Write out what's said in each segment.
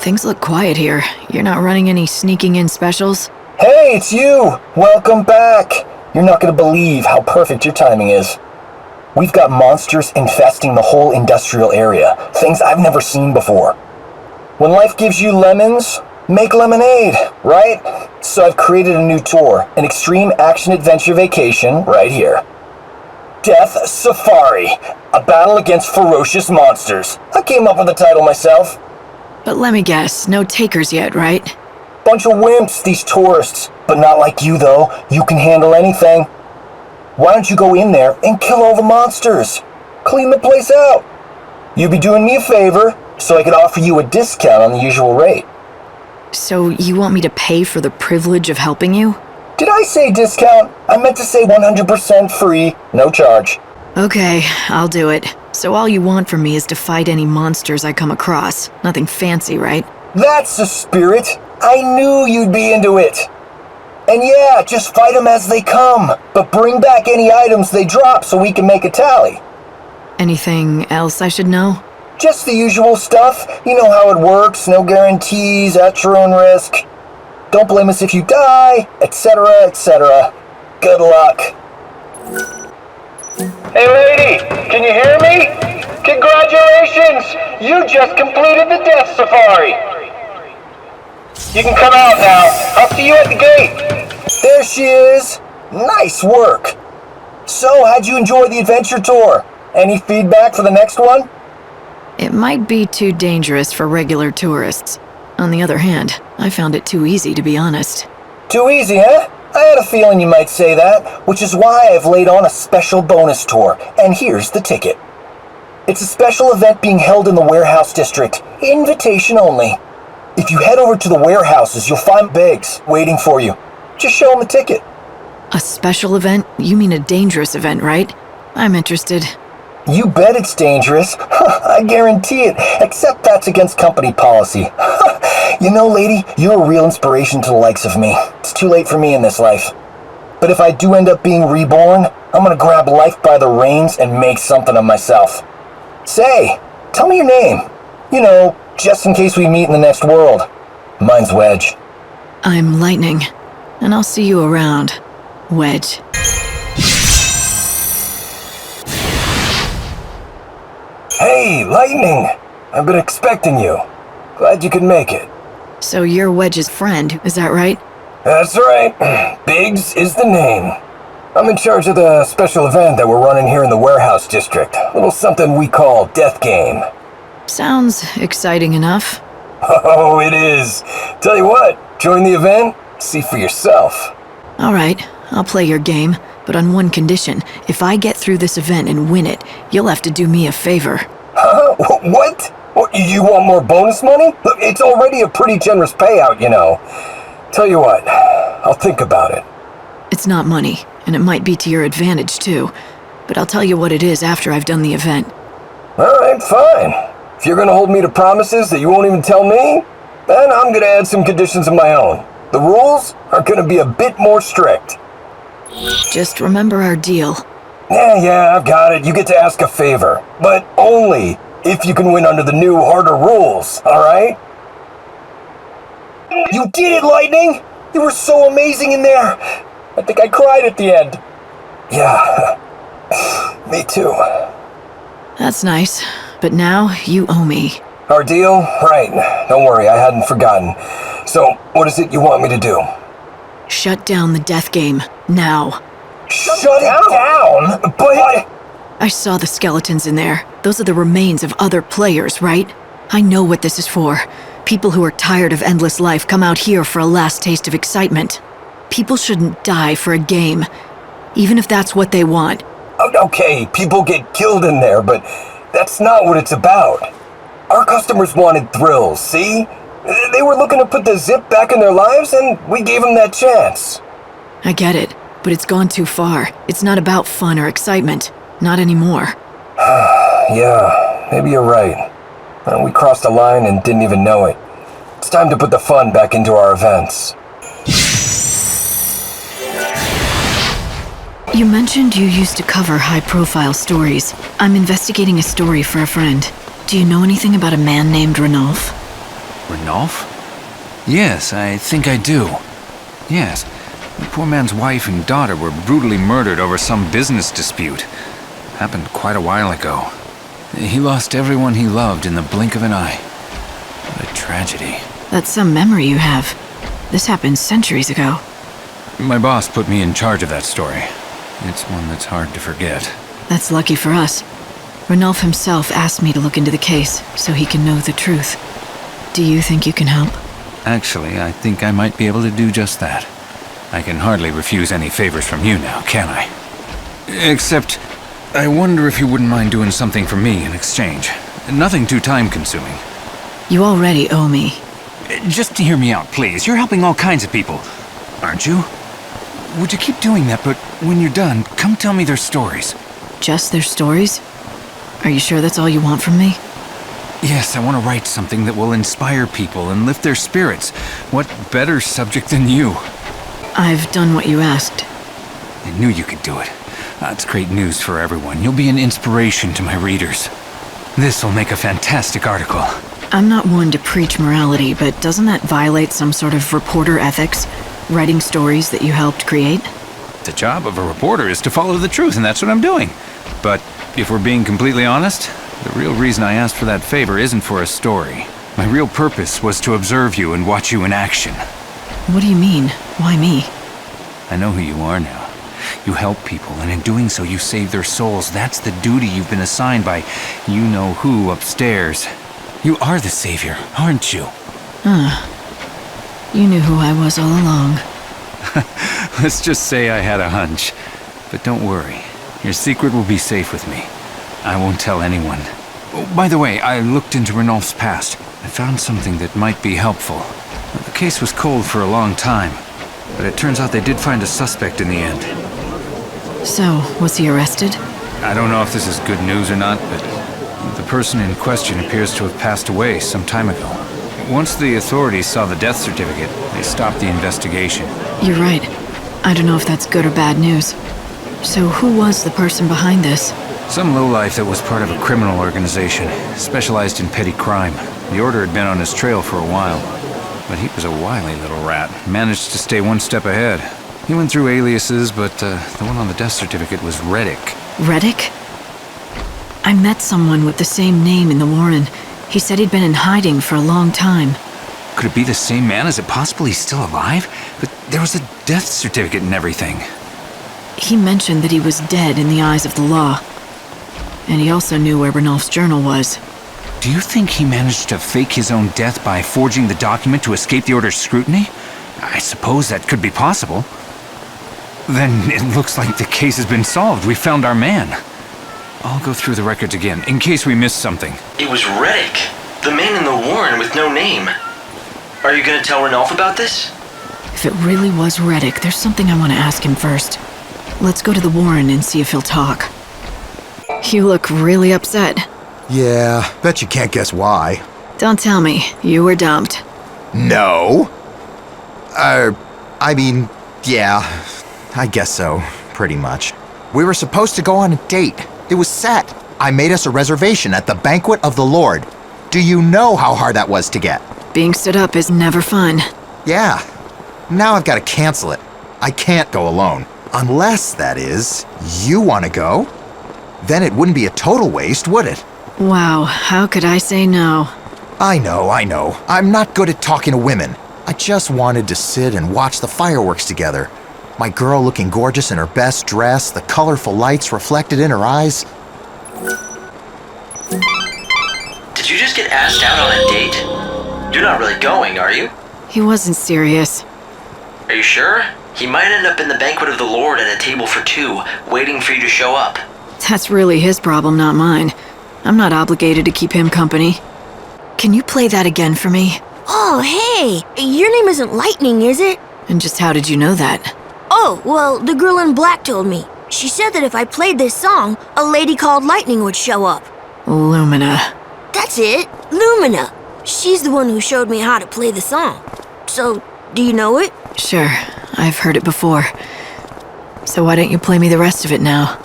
Things look quiet here. You're not running any sneaking in specials? Hey, it's you! Welcome back! You're not gonna believe how perfect your timing is. We've got monsters infesting the whole industrial area. Things I've never seen before. When life gives you lemons, make lemonade, right? So I've created a new tour, an extreme action-adventure vacation right here. Death Safari, a battle against ferocious monsters. I came up with the title myself. But let me guess, no takers yet, right? Bunch of wimps, these tourists. But not like you, though. You can handle anything. Why don't you go in there and kill all the monsters? Clean the place out. You'd be doing me a favor, so I could offer you a discount on the usual rate. So you want me to pay for the privilege of helping you? Did I say discount? I meant to say 100% free, no charge. Okay, I'll do it. So all you want from me is to fight any monsters I come across. Nothing fancy, right? That's the spirit. I knew you'd be into it. And yeah, just fight them as they come, but bring back any items they drop so we can make a tally. Anything else I should know? Just the usual stuff. You know how it works, no guarantees, at your own risk. Don't blame us if you die, etc., etc. Good luck. Hey lady, can you hear me? Congratulations! You just completed the Death Safari. You can come out now. I'll see you at the gate. There she is. Nice work. So, how'd you enjoy the adventure tour? Any feedback for the next one? It might be too dangerous for regular tourists. On the other hand, I found it too easy, to be honest. Too easy, huh? I had a feeling you might say that, which is why I've laid on a special bonus tour, and here's the ticket. It's a special event being held in the warehouse district, invitation only. If you head over to the warehouses, you'll find bags waiting for you. Just show them the ticket. A special event? You mean a dangerous event, right? I'm interested. You bet it's dangerous. I guarantee it, except that's against company policy. You know, lady, you're a real inspiration to the likes of me. It's too late for me in this life. But if I do end up being reborn, I'm gonna grab life by the reins and make something of myself. Say, tell me your name. You know, just in case we meet in the next world. Mine's Wedge. I'm Lightning, and I'll see you around, Wedge. Hey, Lightning! I've been expecting you. Glad you could make it. So you're Wedge's friend, is that right? That's right. Biggs is the name. I'm in charge of the special event that we're running here in the warehouse district. A little something we call Death Game. Sounds exciting enough. Oh, it is. Tell you what, join the event, see for yourself. All right, I'll play your game, but on one condition. If I get through this event and win it, you'll have to do me a favor. Huh? What? You want more bonus money? Look, it's already a pretty generous payout, you know. Tell you what, I'll think about it. It's not money, and it might be to your advantage too, but I'll tell you what it is after I've done the event. All right, fine. If you're gonna hold me to promises that you won't even tell me, then I'm gonna add some conditions of my own. The rules are gonna be a bit more strict. Just remember our deal. Yeah, I've got it. You get to ask a favor, but only if you can win under the new, harder rules, all right? You did it, Lightning! You were so amazing in there! I think I cried at the end. Yeah, me too. That's nice, but now you owe me. Our deal? Right. Don't worry, I hadn't forgotten. So, what is it you want me to do? Shut down the death game, now. Shut it down? But... I saw the skeletons in there. Those are the remains of other players, right? I know what this is for. People who are tired of endless life come out here for a last taste of excitement. People shouldn't die for a game, even if that's what they want. Okay, people get killed in there, but that's not what it's about. Our customers wanted thrills, see? They were looking to put the zip back in their lives, and we gave them that chance. I get it, but it's gone too far. It's not about fun or excitement. Not anymore. Yeah, maybe you're right. We crossed a line and didn't even know it. It's time to put the fun back into our events. You mentioned you used to cover high-profile stories. I'm investigating a story for a friend. Do you know anything about a man named Ranulph? Ranulph? Yes, I think I do. Yes, the poor man's wife and daughter were brutally murdered over some business dispute. Happened quite a while ago. He lost everyone he loved in the blink of an eye. What a tragedy. That's some memory you have. This happened centuries ago. My boss put me in charge of that story. It's one that's hard to forget. That's lucky for us. Ranulph himself asked me to look into the case, so he can know the truth. Do you think you can help? Actually, I think I might be able to do just that. I can hardly refuse any favors from you now, can I? Except, I wonder if you wouldn't mind doing something for me in exchange. Nothing too time-consuming. You already owe me. Just hear me out, please. You're helping all kinds of people, aren't you? Would you keep doing that, but when you're done, come tell me their stories. Just their stories? Are you sure that's all you want from me? Yes, I want to write something that will inspire people and lift their spirits. What better subject than you? I've done what you asked. I knew you could do it. That's great news for everyone. You'll be an inspiration to my readers. This will make a fantastic article. I'm not one to preach morality, but doesn't that violate some sort of reporter ethics? Writing stories that you helped create? The job of a reporter is to follow the truth, and that's what I'm doing. But if we're being completely honest, the real reason I asked for that favor isn't for a story. My real purpose was to observe you and watch you in action. What do you mean? Why me? I know who you are now. You help people, and in doing so you save their souls. That's the duty you've been assigned by you-know-who upstairs. You are the savior, aren't you? You knew who I was all along. Let's just say I had a hunch. But don't worry. Your secret will be safe with me. I won't tell anyone. Oh, by the way, I looked into Ranulph's past. I found something that might be helpful. The case was cold for a long time, but it turns out they did find a suspect in the end. So, was he arrested? I don't know if this is good news or not, but the person in question appears to have passed away some time ago. Once the authorities saw the death certificate, they stopped the investigation. You're right. I don't know if that's good or bad news. So who was the person behind this? Some lowlife that was part of a criminal organization, specialized in petty crime. The Order had been on his trail for a while, but he was a wily little rat, managed to stay one step ahead. He went through aliases, but the one on the death certificate was Reddick. Reddick? I met someone with the same name in the Warren. He said he'd been in hiding for a long time. Could it be the same man? Is it possible he's still alive? But there was a death certificate and everything. He mentioned that he was dead in the eyes of the law. And he also knew where Ranulph's journal was. Do you think he managed to fake his own death by forging the document to escape the Order's scrutiny? I suppose that could be possible. Then it looks like the case has been solved. We found our man. I'll go through the records again, in case we missed something. It was Reddick, the man in the Warren with no name. Are you gonna tell Ranulph about this? If it really was Reddick, there's something I want to ask him first. Let's go to the Warren and see if he'll talk. You look really upset. Yeah, bet you can't guess why. Don't tell me. You were dumped. No. I mean, yeah, I guess so, pretty much. We were supposed to go on a date. It was set. I made us a reservation at the Banquet of the Lord. Do you know how hard that was to get? Being stood up is never fun. Yeah. Now I've got to cancel it. I can't go alone. Unless, that is, you want to go? Then it wouldn't be a total waste, would it? Wow, how could I say no? I know. I'm not good at talking to women. I just wanted to sit and watch the fireworks together. My girl looking gorgeous in her best dress, the colorful lights reflected in her eyes. Did you just get asked out on a date? You're not really going, are you? He wasn't serious. Are you sure? He might end up in the Banquet of the Lord at a table for two, waiting for you to show up. That's really his problem, not mine. I'm not obligated to keep him company. Can you play that again for me? Oh, hey! Your name isn't Lightning, is it? And just how did you know that? Oh, well, the girl in black told me. She said that if I played this song, a lady called Lightning would show up. Lumina. That's it, Lumina. She's the one who showed me how to play the song. So, do you know it? Sure, I've heard it before. So why don't you play me the rest of it now?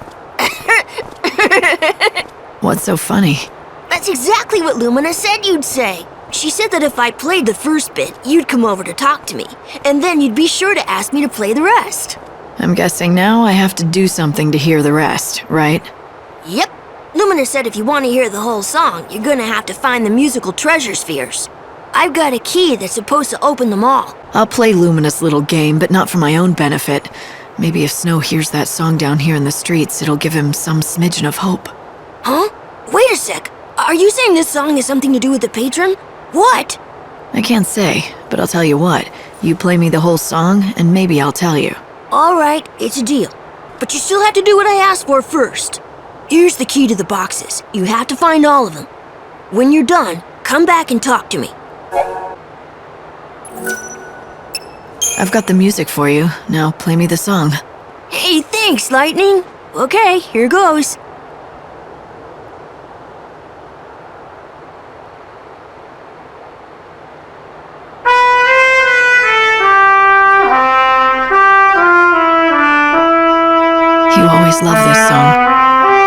What's so funny? That's exactly what Lumina said you'd say. She said that if I played the first bit, you'd come over to talk to me, and then you'd be sure to ask me to play the rest. I'm guessing now I have to do something to hear the rest, right? Yep. Lumina said if you want to hear the whole song, you're gonna have to find the musical treasure spheres. I've got a key that's supposed to open them all. I'll play Lumina's little game, but not for my own benefit. Maybe if Snow hears that song down here in the streets, it'll give him some smidgen of hope. Huh? Wait a sec. Are you saying this song has something to do with the patron? What? I can't say, but I'll tell you what. You play me the whole song, and maybe I'll tell you. All right, it's a deal. But you still have to do what I asked for first. Here's the key to the boxes. You have to find all of them. When you're done, come back and talk to me. I've got the music for you. Now play me the song. Hey, thanks, Lightning. Okay, here goes. You always loved this song.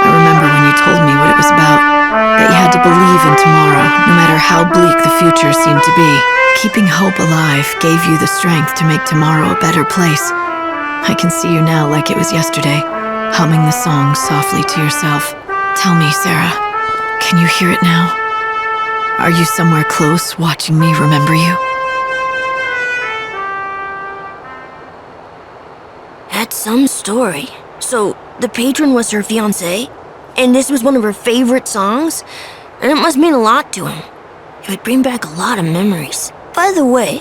I remember when you told me what it was about, that you had to believe in tomorrow, no matter how bleak the future seemed to be. Keeping hope alive gave you the strength to make tomorrow a better place. I can see you now like it was yesterday, humming the song softly to yourself. Tell me, Sarah, can you hear it now? Are you somewhere close watching me remember you? That's some story. So, the patron was her fiancé? And this was one of her favorite songs? And it must mean a lot to him. It would bring back a lot of memories. By the way,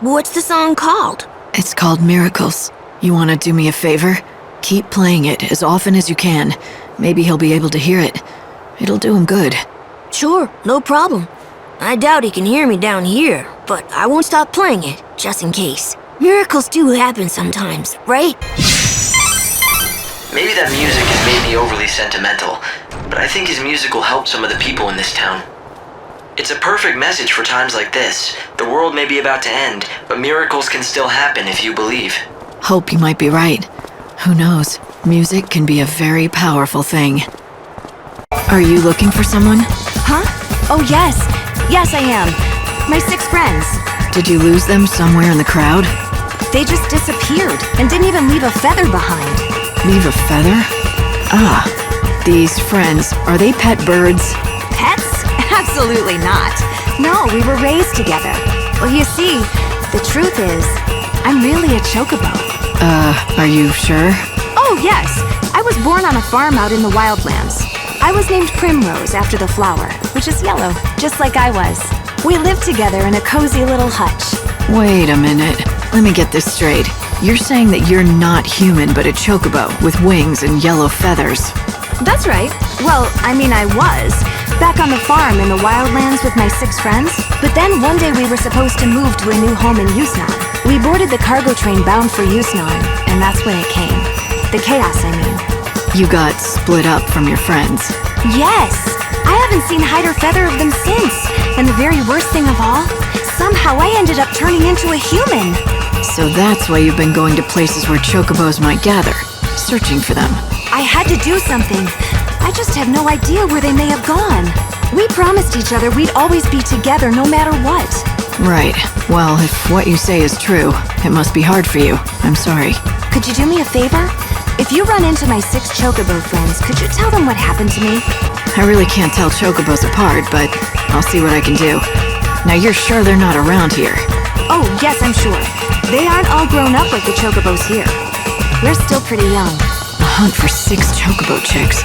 what's the song called? It's called Miracles. You want to do me a favor? Keep playing it as often as you can. Maybe he'll be able to hear it. It'll do him good. Sure, no problem. I doubt he can hear me down here, but I won't stop playing it, just in case. Miracles do happen sometimes, right? Maybe that music has made me overly sentimental, but I think his music will help some of the people in this town. It's a perfect message for times like this. The world may be about to end, but miracles can still happen if you believe. Hope you might be right. Who knows? Music can be a very powerful thing. Are you looking for someone? Huh? Oh, yes. Yes, I am. My 6 friends. Did you lose them somewhere in the crowd? They just disappeared and didn't even leave a feather behind. Leave a feather? Ah, these friends, are they pet birds? Pets? Absolutely not. No, we were raised together. Well, you see, the truth is, I'm really a chocobo. Are you sure? Oh, yes. I was born on a farm out in the wildlands. I was named Primrose after the flower, which is yellow, just like I was. We lived together in a cozy little hutch. Wait a minute. Let me get this straight. You're saying that you're not human, but a chocobo with wings and yellow feathers. That's right. Well, I mean, I was. Back on the farm in the wildlands with my 6 friends. But then one day we were supposed to move to a new home in Yusnan. We boarded the cargo train bound for Yusnan, and that's when it came. The chaos, I mean. You got split up from your friends. Yes! I haven't seen hide or feather of them since. And the very worst thing of all, somehow I ended up turning into a human. So that's why you've been going to places where chocobos might gather, searching for them. I had to do something. I just have no idea where they may have gone. We promised each other we'd always be together no matter what. Right. Well, if what you say is true, it must be hard for you. I'm sorry. Could you do me a favor? If you run into my 6 chocobo friends, could you tell them what happened to me? I really can't tell chocobos apart, but I'll see what I can do. Now you're sure they're not around here? Oh, yes, I'm sure. They aren't all grown up like the chocobos here. We're still pretty young. A hunt for 6 chocobo chicks.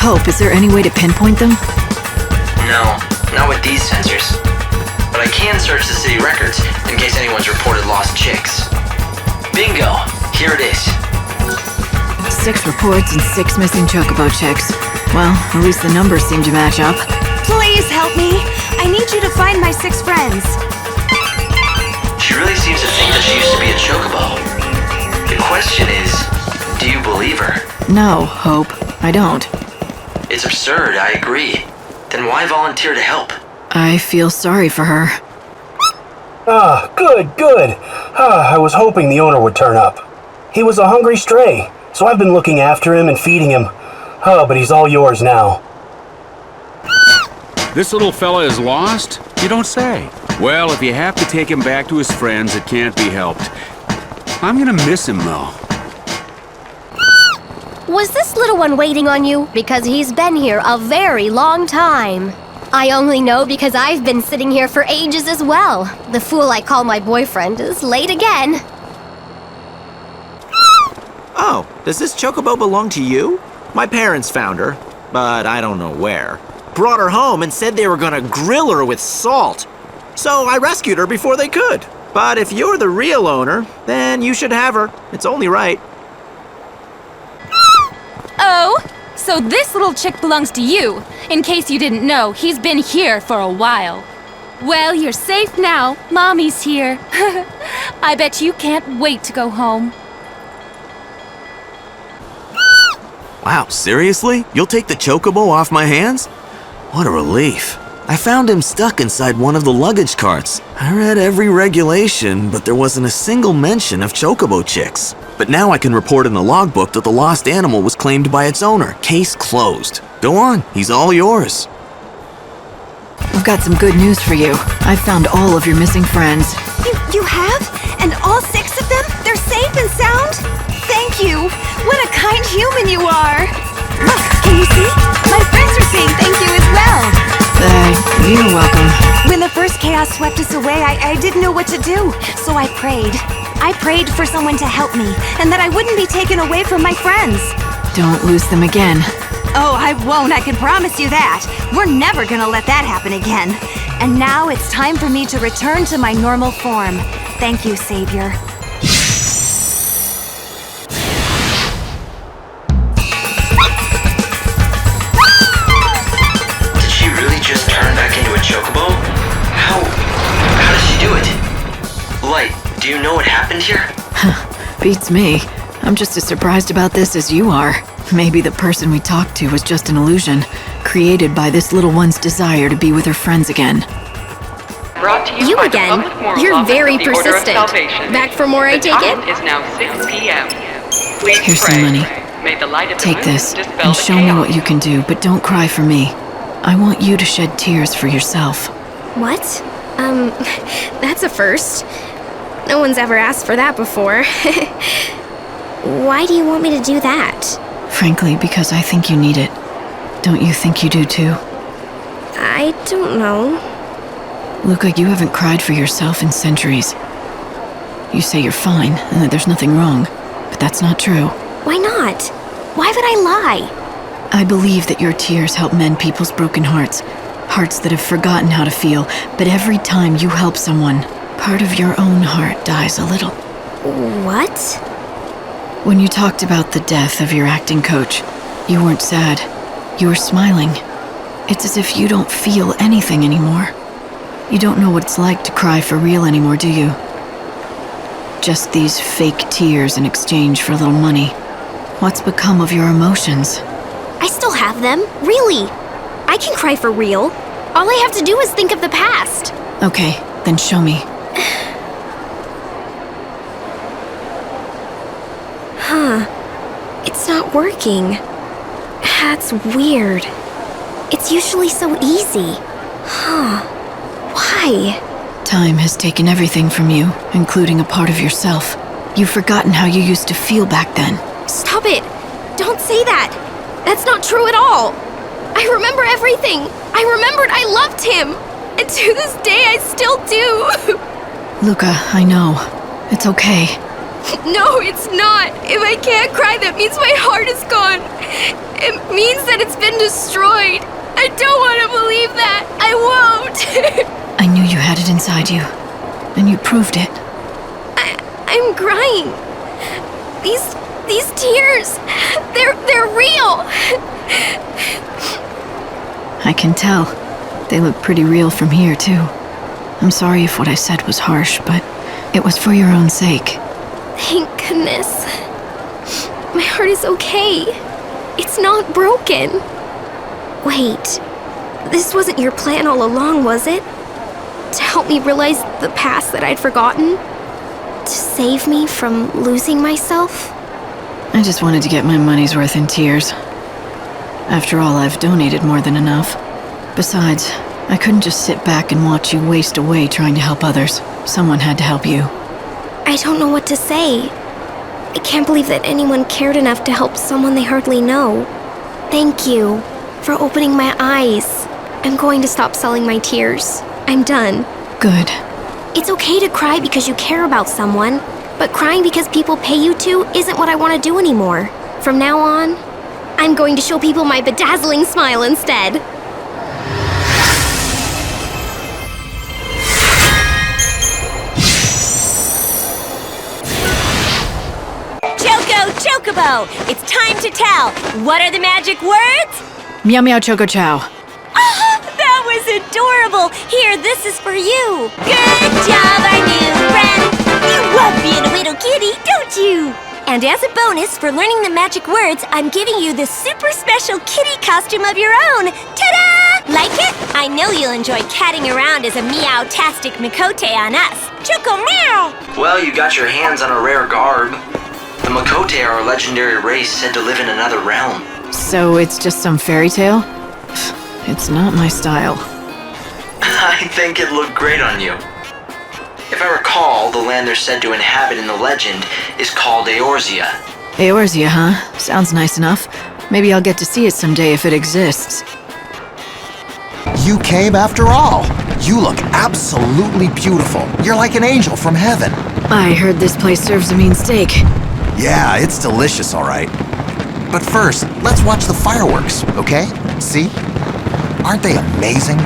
Hope, is there any way to pinpoint them? No, not with these sensors. But I can search the city records in case anyone's reported lost chicks. Bingo! Here it is. 6 reports and 6 missing chocobo chicks. Well, at least the numbers seem to match up. Please help me. I need you to find my 6 friends. She really seems to think that she used to be a chocobo. The question is, do you believe her? No, Hope, I don't. It's absurd, I agree. Then why volunteer to help? I feel sorry for her. Ah, good. I was hoping the owner would turn up. He was a hungry stray, so I've been looking after him and feeding him. But he's all yours now. This little fella is lost? You don't say. Well, if you have to take him back to his friends, it can't be helped. I'm gonna miss him, though. Was this little one waiting on you? Because he's been here a very long time. I only know because I've been sitting here for ages as well. The fool I call my boyfriend is late again. Oh, does this chocobo belong to you? My parents found her, but I don't know where. Brought her home and said they were gonna grill her with salt. So I rescued her before they could. But if you're the real owner, then you should have her. It's only right. Oh, so this little chick belongs to you. In case you didn't know, he's been here for a while. Well, you're safe now. Mommy's here. I bet you can't wait to go home. Wow, seriously? You'll take the chocobo off my hands? What a relief. I found him stuck inside one of the luggage carts. I read every regulation, but there wasn't a single mention of chocobo chicks. But now I can report in the logbook that the lost animal was claimed by its owner. Case closed. Go on, he's all yours. I've got some good news for you. I've found all of your missing friends. You have? And all 6 of them? They're safe and sound? Thank you. What a kind human you are. Look, can you see? My friends are saying thank you as well. You're welcome. When the first chaos swept us away, I didn't know what to do, so I prayed. I prayed for someone to help me, and that I wouldn't be taken away from my friends. Don't lose them again. Oh, I won't, I can promise you that. We're never gonna let that happen again. And now it's time for me to return to my normal form. Thank you, Savior. Did she really just turn back into a chocobo? How did she do it? Light, do you know what happened here? Beats me. I'm just as surprised about this as you are. Maybe the person we talked to was just an illusion, created by this little one's desire to be with her friends again. Brought to You by the again? Public Morals You're Office very of the Order of persistent. Salvation. Back for more, I The take time it? is now 6 p.m. Please Here's pray. some money. May the light of the Take moon this, dispel and the show me chaos. what you can do, but don't cry for me. I want you to shed tears for yourself. What? That's a first. No one's ever asked for that before. Why do you want me to do that? Frankly, because I think you need it. Don't you think you do too? I don't know. Luca, you haven't cried for yourself in centuries. You say you're fine and that there's nothing wrong, but that's not true. Why not? Why would I lie? I believe that your tears help mend people's broken hearts. Hearts that have forgotten how to feel, but every time you help someone, part of your own heart dies a little. What? When you talked about the death of your acting coach, you weren't sad. You were smiling. It's as if you don't feel anything anymore. You don't know what it's like to cry for real anymore, do you? Just these fake tears in exchange for a little money. What's become of your emotions? I still have them. Really. I can cry for real. All I have to do is think of the past. Okay, then show me. It's not working. That's weird. It's usually so easy. Why? Time has taken everything from you, including a part of yourself. You've forgotten how you used to feel back then. Stop it! Don't say that! That's not true at all! I remember everything! I remembered I loved him! And to this day, I still do! Luca, I know. It's okay. No, it's not! If I can't cry, that means my heart is gone! It means that it's been destroyed! I don't want to believe that! I won't! I knew you had it inside you, and you proved it. I'm crying. These tears, they're real. I can tell. They look pretty real from here, too. I'm sorry if what I said was harsh, but it was for your own sake. Thank goodness. My heart is okay. It's not broken. Wait, this wasn't your plan all along, was it? To help me realize the past that I'd forgotten? To save me from losing myself? I just wanted to get my money's worth in tears. After all, I've donated more than enough. Besides, I couldn't just sit back and watch you waste away trying to help others. Someone had to help you. I don't know what to say. I can't believe that anyone cared enough to help someone they hardly know. Thank you for opening my eyes. I'm going to stop selling my tears. I'm done. Good. It's okay to cry because you care about someone, but crying because people pay you to isn't what I want to do anymore. From now on, I'm going to show people my bedazzling smile instead. Chocobo, it's time to tell. What are the magic words? Meow meow choco chow. Oh, that was adorable. Here, this is for you. Good job, our new friend. You love being a little kitty, don't you? And as a bonus for learning the magic words, I'm giving you this super special kitty costume of your own. Ta-da! Like it? I know you'll enjoy catting around as a meow-tastic Mikote on us. Choco meow! Well, you got your hands on a rare garb. The Mikote are a legendary race said to live in another realm. So it's just some fairy tale? It's not my style. I think it looked great on you. If I recall, the land they're said to inhabit in the legend is called Eorzea. Eorzea, huh? Sounds nice enough. Maybe I'll get to see it someday if it exists. You came after all. You look absolutely beautiful. You're like an angel from heaven. I heard this place serves a mean steak. Yeah, it's delicious, all right. But first, let's watch the fireworks, okay? See? Aren't they amazing?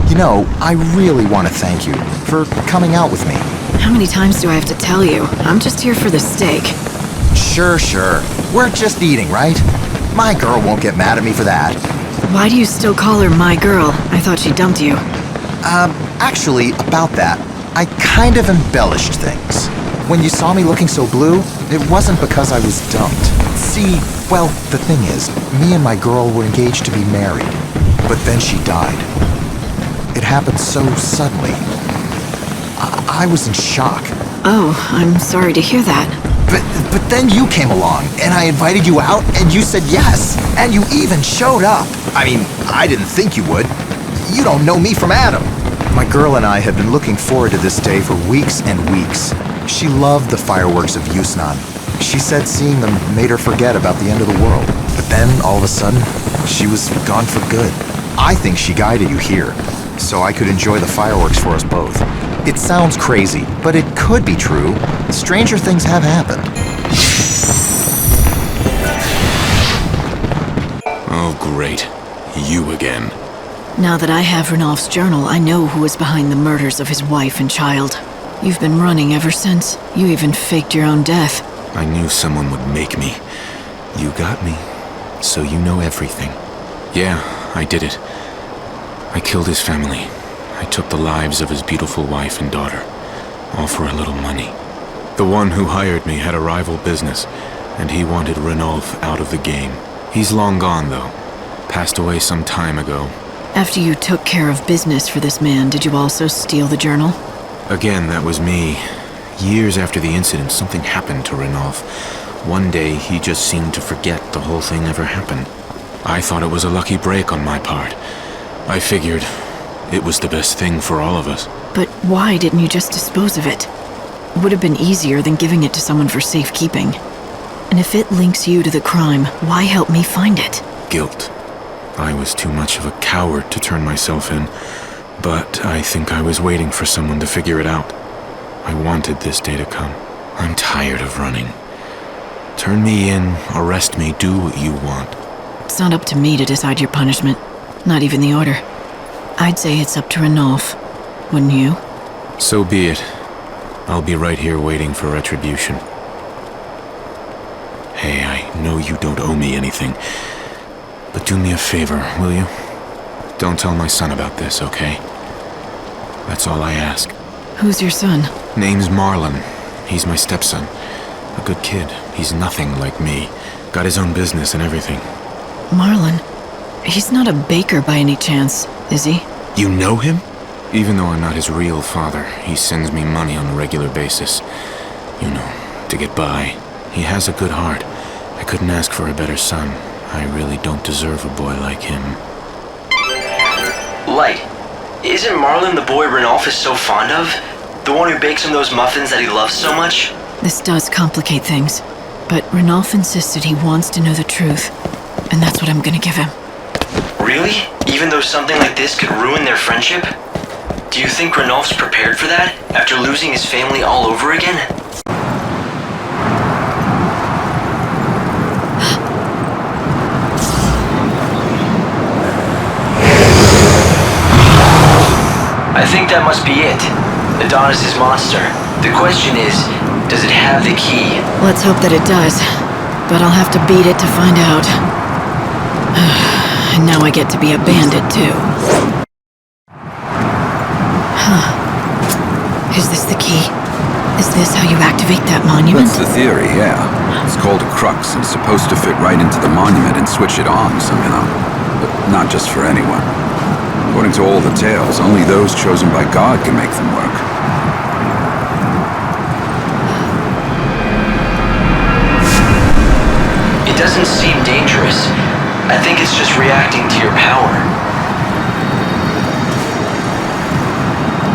You know, I really want to thank you for coming out with me. How many times do I have to tell you? I'm just here for the steak. Sure. We're just eating, right? My girl won't get mad at me for that. Why do you still call her my girl? I thought she dumped you. Actually, about that, I kind of embellished things. When you saw me looking so blue, it wasn't because I was dumped. See, well, the thing is, me and my girl were engaged to be married, but then she died. It happened so suddenly. I was in shock. Oh, I'm sorry to hear that. But then you came along, and I invited you out, and you said yes. And you even showed up. I mean, I didn't think you would. You don't know me from Adam. My girl and I had been looking forward to this day for weeks and weeks. She loved the fireworks of Yusnan. She said seeing them made her forget about the end of the world. But then, all of a sudden, she was gone for good. I think she guided you here, so I could enjoy the fireworks for us both. It sounds crazy, but it could be true. Stranger things have happened. Oh, great. You again. Now that I have Ranulph's journal, I know who was behind the murders of his wife and child. You've been running ever since. You even faked your own death. I knew someone would make me. You got me. So you know everything. Yeah, I did it. I killed his family. I took the lives of his beautiful wife and daughter, all for a little money. The one who hired me had a rival business, and he wanted Ranulph out of the game. He's long gone, though. Passed away some time ago. After you took care of business for this man, did you also steal the journal? Again, that was me. Years after the incident, something happened to Ranulph. One day, he just seemed to forget the whole thing ever happened. I thought it was a lucky break on my part. I figured it was the best thing for all of us. But why didn't you just dispose of it? It would have been easier than giving it to someone for safekeeping. And if it links you to the crime, why help me find it? Guilt. I was too much of a coward to turn myself in, but I think I was waiting for someone to figure it out. I wanted this day to come. I'm tired of running. Turn me in, arrest me, do what you want. It's not up to me to decide your punishment. Not even the order. I'd say it's up to Ranulph. Wouldn't you? So be it. I'll be right here waiting for retribution. Hey, I know you don't owe me anything, but do me a favor, will you? Don't tell my son about this, okay? That's all I ask. Who's your son? Name's Marlon. He's my stepson. A good kid. He's nothing like me. Got his own business and everything. Marlon? He's not a baker by any chance, is he? You know him? Even though I'm not his real father, he sends me money on a regular basis. you know, to get by. He has a good heart. I couldn't ask for a better son. I really don't deserve a boy like him. Light, isn't Marlon the boy Ranulph is so fond of? The one who bakes him those muffins that he loves so much? This does complicate things, but Ranulph insisted he wants to know the truth, and that's what I'm gonna give him. Really? Even though something like this could ruin their friendship? Do you think Ranulph's prepared for that, after losing his family all over again? I think that must be it. Adonis's monster. The question is, does it have the key? Let's hope that it does, but I'll have to beat it to find out. And now I get to be a bandit, too. Huh. Is this the key? Is this how you activate that monument? That's the theory, yeah. It's called a crux and it's supposed to fit right into the monument and switch it on somehow. But not just for anyone. According to all the tales, only those chosen by God can make them work. It doesn't seem dangerous. I think it's just reacting to your power.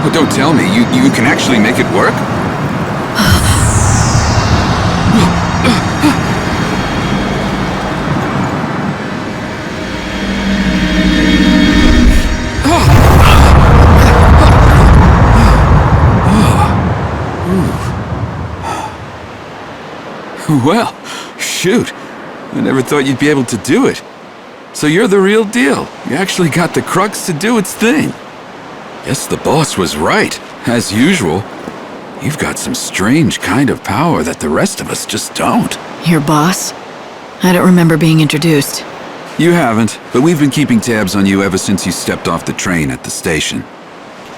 But don't tell me, you can actually make it work? Well, shoot. I never thought you'd be able to do it. So you're the real deal. You actually got the crux to do its thing. Guess the boss was right. As usual, you've got some strange kind of power that the rest of us just don't. Your boss? I don't remember being introduced. You haven't, but we've been keeping tabs on you ever since you stepped off the train at the station.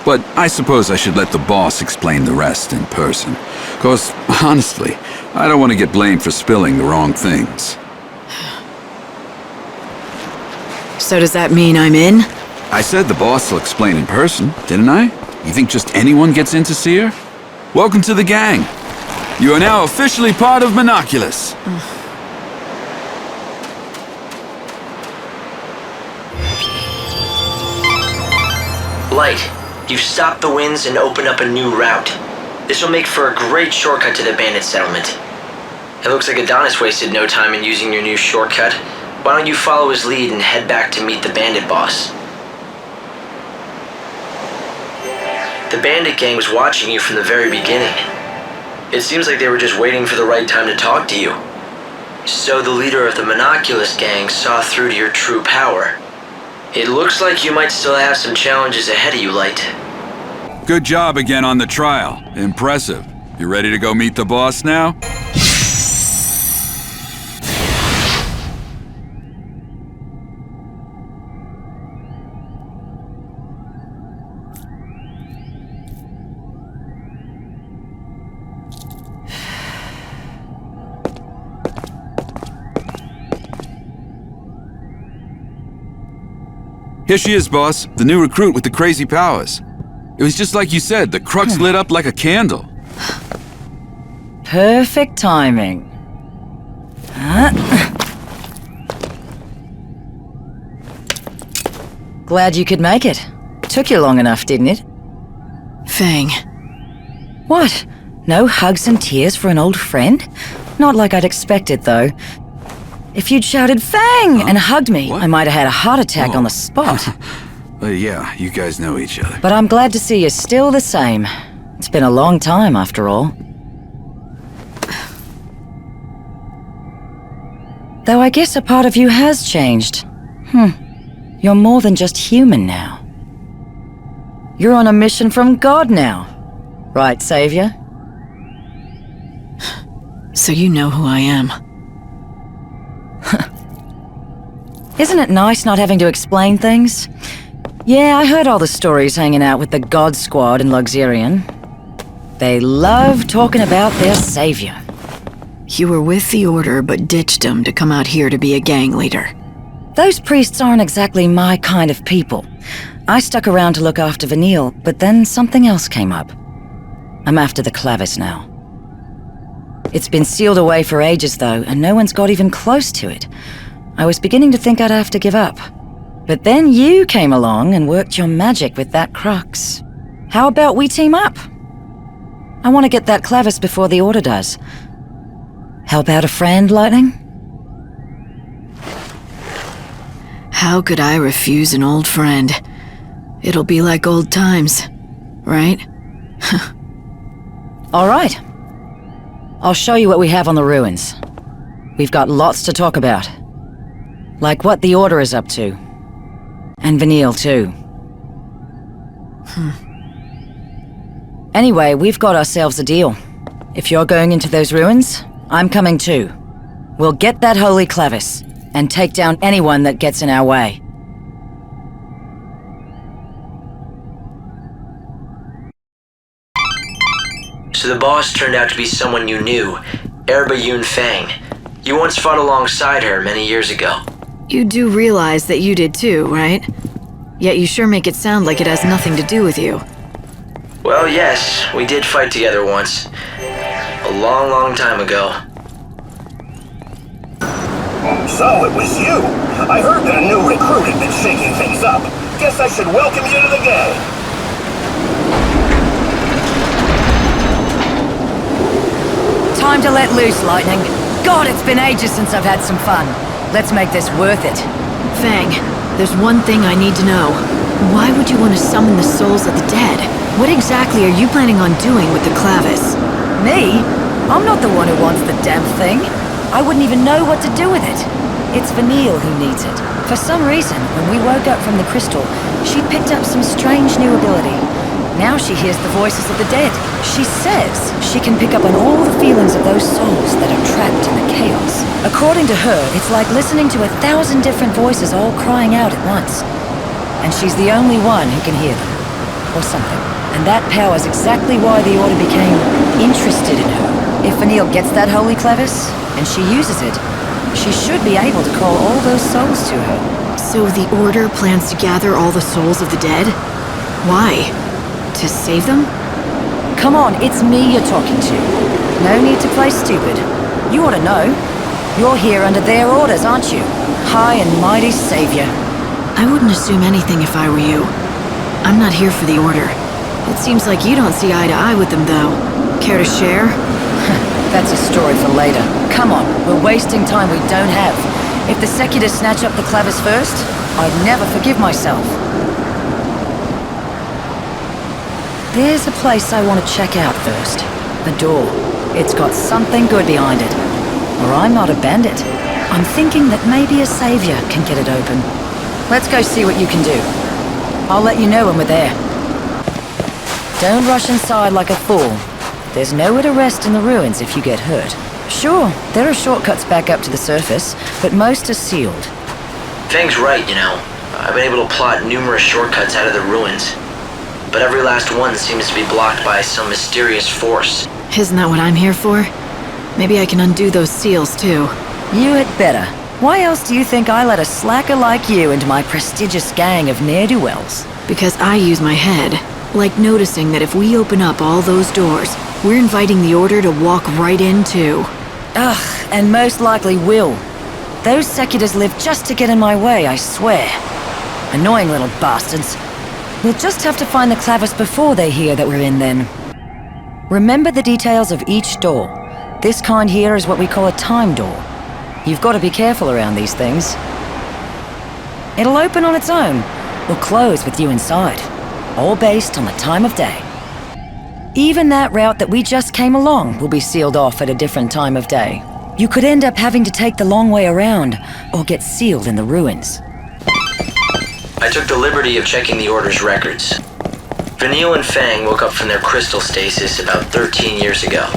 But I suppose I should let the boss explain the rest in person. 'Cause, honestly, I don't want to get blamed for spilling the wrong things. So does that mean I'm in? I said the boss will explain in person, didn't I? You think just anyone gets in to see her? Welcome to the gang. You are now officially part of Monoculus. Light, you've stopped the winds and opened up a new route. This will make for a great shortcut to the bandit settlement. It looks like Adonis wasted no time in using your new shortcut. Why don't you follow his lead and head back to meet the bandit boss? The bandit gang was watching you from the very beginning. It seems like they were just waiting for the right time to talk to you. So the leader of the Monoculus gang saw through to your true power. It looks like you might still have some challenges ahead of you, Light. Good job again on the trial. Impressive. You ready to go meet the boss now? Here she is, boss. The new recruit with the crazy powers. It was just like you said, the crux lit up like a candle. Perfect timing. Glad you could make it. Took you long enough, didn't it? Fang. What? No hugs and tears for an old friend? Not like I'd expected, though. If you'd shouted Fang and hugged me, I might have had a heart attack on the spot. Yeah, you guys know each other. But I'm glad to see you're still the same. It's been a long time, after all. Though I guess a part of you has changed. You're more than just human now. You're on a mission from God now. Right, Savior? So you know who I am. Isn't it nice not having to explain things? Yeah, I heard all the stories hanging out with the God Squad in Luxurion. They love talking about their savior. You were with the Order, but ditched them to come out here to be a gang leader. Those priests aren't exactly my kind of people. I stuck around to look after Vanille, but then something else came up. I'm after the Clavis now. It's been sealed away for ages, though, and no one's got even close to it. I was beginning to think I'd have to give up. But then you came along and worked your magic with that crux. How about we team up? I want to get that clavis before the Order does. Help out a friend, Lightning? How could I refuse an old friend? It'll be like old times, right? All right. I'll show you what we have on the ruins. We've got lots to talk about. Like what the Order is up to. And Vanille, too. Anyway, we've got ourselves a deal. If you're going into those ruins, I'm coming too. We'll get that holy clavis, and take down anyone that gets in our way. So the boss turned out to be someone you knew, Erba Yun Fang. You once fought alongside her many years ago. You do realize that you did too, right? Yet you sure make it sound like it has nothing to do with you. Well, yes, we did fight together once. A long, long time ago. So it was you. I heard that a new recruit had been shaking things up. Guess I should welcome you to the gang. Time to let loose, Lightning. God, it's been ages since I've had some fun. Let's make this worth it. Fang, there's one thing I need to know. Why would you want to summon the souls of the dead? What exactly are you planning on doing with the clavis? Me? I'm not the one who wants the damn thing. I wouldn't even know what to do with it. It's Vanille who needs it. For some reason, when we woke up from the crystal, she picked up some strange new ability. Now she hears the voices of the dead. She says she can pick up on all the feelings of those souls that are trapped in the chaos. According to her, it's like listening to 1,000 different voices all crying out at once. And she's the only one who can hear them. Or something. And that power's exactly why the Order became interested in her. If Vanille gets that holy clavis, and she uses it, she should be able to call all those souls to her. So the Order plans to gather all the souls of the dead? Why? To save them? Come on, it's me you're talking to. No need to play stupid. You ought to know. You're here under their orders, aren't you? High and mighty savior. I wouldn't assume anything if I were you. I'm not here for the Order. It seems like you don't see eye to eye with them, though. Care to share? That's a story for later. Come on, we're wasting time we don't have. If the Secular snatch up the clavis first, I'd never forgive myself. There's a place I want to check out first. A door. It's got something good behind it. Or I'm not a bandit. I'm thinking that maybe a savior can get it open. Let's go see what you can do. I'll let you know when we're there. Don't rush inside like a fool. There's nowhere to rest in the ruins if you get hurt. Sure, there are shortcuts back up to the surface, but most are sealed. Fang's right, you know. I've been able to plot numerous shortcuts out of the ruins. But every last one seems to be blocked by some mysterious force. Isn't that what I'm here for? Maybe I can undo those seals, too. You had better. Why else do you think I let a slacker like you into my prestigious gang of ne'er-do-wells? Because I use my head. Like noticing that if we open up all those doors, we're inviting the Order to walk right in, too. Ugh, and most likely will. Those Seculars live just to get in my way, I swear. Annoying little bastards. We'll just have to find the clavis before they hear that we're in then. Remember the details of each door. This kind here is what we call a time door. You've got to be careful around these things. It'll open on its own, or close with you inside. All based on the time of day. Even that route that we just came along will be sealed off at a different time of day. You could end up having to take the long way around, or get sealed in the ruins. I took the liberty of checking the Order's records. Vanille and Fang woke up from their crystal stasis about 13 years ago.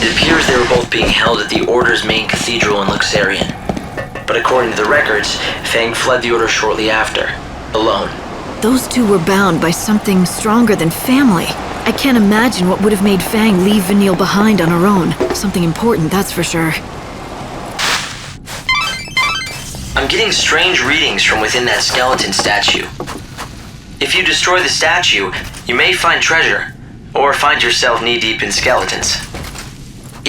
It appears they were both being held at the Order's main cathedral in Luxarian. But according to the records, Fang fled the Order shortly after, alone. Those two were bound by something stronger than family. I can't imagine what would have made Fang leave Vanille behind on her own. Something important, that's for sure. I'm getting strange readings from within that skeleton statue. If you destroy the statue, you may find treasure, or find yourself knee-deep in skeletons.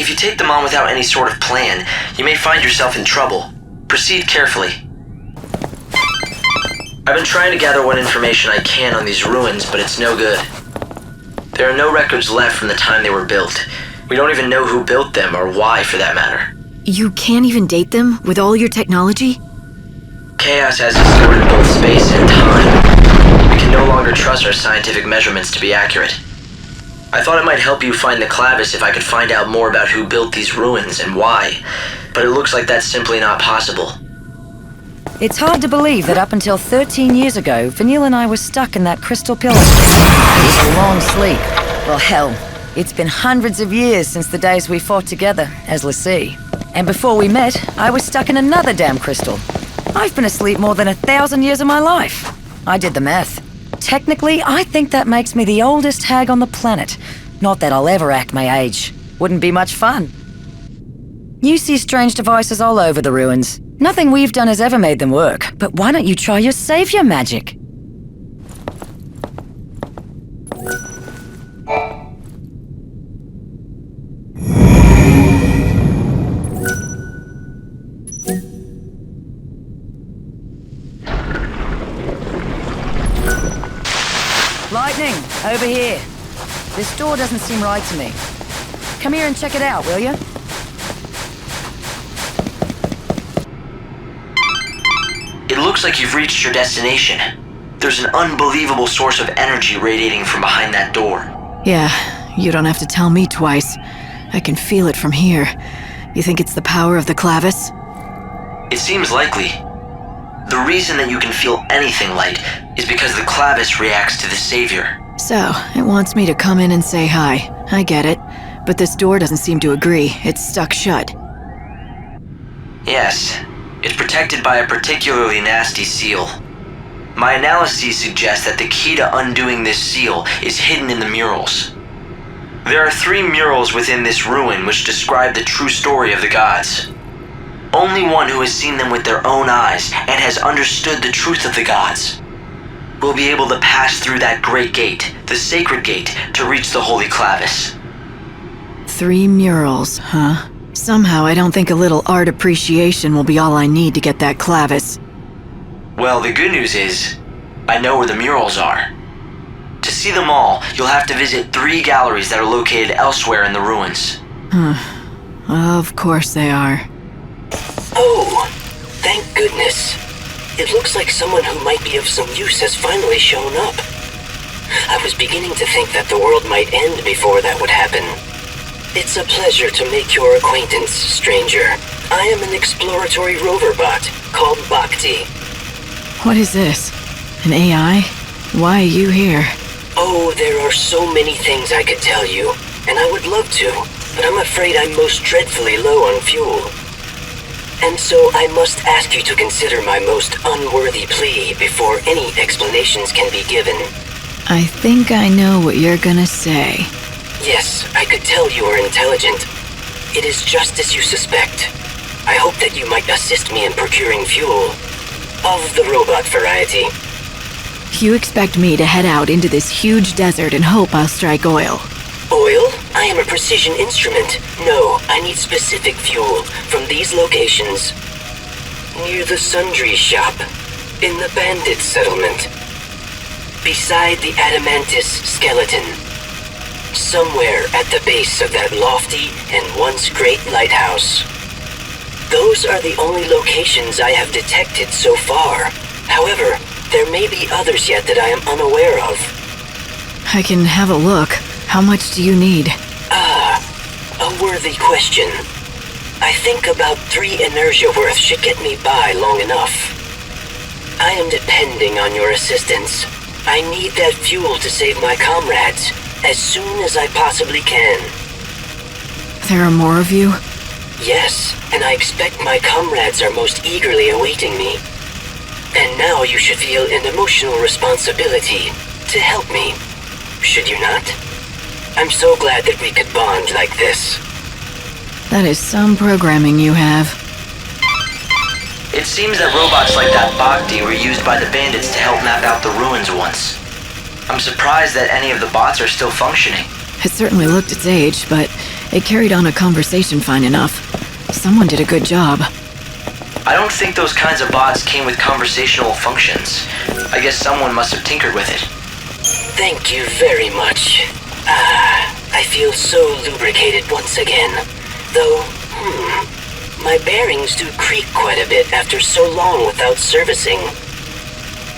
If you take them on without any sort of plan, you may find yourself in trouble. Proceed carefully. I've been trying to gather what information I can on these ruins, but it's no good. There are no records left from the time they were built. We don't even know who built them, or why for that matter. You can't even date them with all your technology? Chaos has distorted both space and time. We can no longer trust our scientific measurements to be accurate. I thought it might help you find the clavis if I could find out more about who built these ruins and why, but it looks like that's simply not possible. It's hard to believe that up until 13 years ago, Vanille and I were stuck in that crystal pillar. It was a long sleep. Well, hell, it's been hundreds of years since the days we fought together as l'Cie. And before we met, I was stuck in another damn crystal. I've been asleep more than 1,000 years of my life. I did the math. Technically, I think that makes me the oldest hag on the planet. Not that I'll ever act my age. Wouldn't be much fun. You see strange devices all over the ruins. Nothing we've done has ever made them work, but why don't you try your savior magic? Lightning, over here. This door doesn't seem right to me. Come here and check it out, will you? It looks like you've reached your destination. There's an unbelievable source of energy radiating from behind that door. Yeah, you don't have to tell me twice. I can feel it from here. You think it's the power of the clavis? It seems likely. The reason that you can feel anything light is because the clavis reacts to the savior. So, it wants me to come in and say hi. I get it. But this door doesn't seem to agree. It's stuck shut. Yes. It's protected by a particularly nasty seal. My analyses suggest that the key to undoing this seal is hidden in the murals. There are 3 murals within this ruin which describe the true story of the gods. Only one who has seen them with their own eyes and has understood the truth of the gods will be able to pass through that great gate, the sacred gate, to reach the holy clavis. 3 murals, huh? Somehow I don't think a little art appreciation will be all I need to get that clavis. Well, the good news is, I know where the murals are. To see them all, you'll have to visit 3 galleries that are located elsewhere in the ruins. Of course they are. Oh, thank goodness. It looks like someone who might be of some use has finally shown up. I was beginning to think that the world might end before that would happen. It's a pleasure to make your acquaintance, stranger. I am an exploratory rover bot called Bhakti. What is this? An AI? Why are you here? Oh, there are so many things I could tell you, and I would love to, but I'm afraid I'm most dreadfully low on fuel. And so I must ask you to consider my most unworthy plea before any explanations can be given. I think I know what you're gonna say. Yes, I could tell you are intelligent. It is just as you suspect. I hope that you might assist me in procuring fuel. Of the robot variety. You expect me to head out into this huge desert and hope I'll strike oil? Oil? I am a precision instrument. No, I need specific fuel from these locations. Near the sundry shop. In the bandit settlement. Beside the Adamantis skeleton. Somewhere at the base of that lofty and once great lighthouse. Those are the only locations I have detected so far. However, there may be others yet that I am unaware of. I can have a look. How much do you need? A worthy question. I think about 3 inertia worth should get me by long enough. I am depending on your assistance. I need that fuel to save my comrades as soon as I possibly can. There are more of you? Yes, and I expect my comrades are most eagerly awaiting me. And now you should feel an emotional responsibility to help me, should you not? I'm so glad that we could bond like this. That is some programming you have. It seems that robots like that Bhakti were used by the bandits to help map out the ruins once. I'm surprised that any of the bots are still functioning. It certainly looked its age, but It carried on a conversation fine enough. Someone did a good job. I don't think those kinds of bots came with conversational functions. I guess someone must have tinkered with it. Thank you very much. I feel so lubricated once again. Though, my bearings do creak quite a bit after so long without servicing.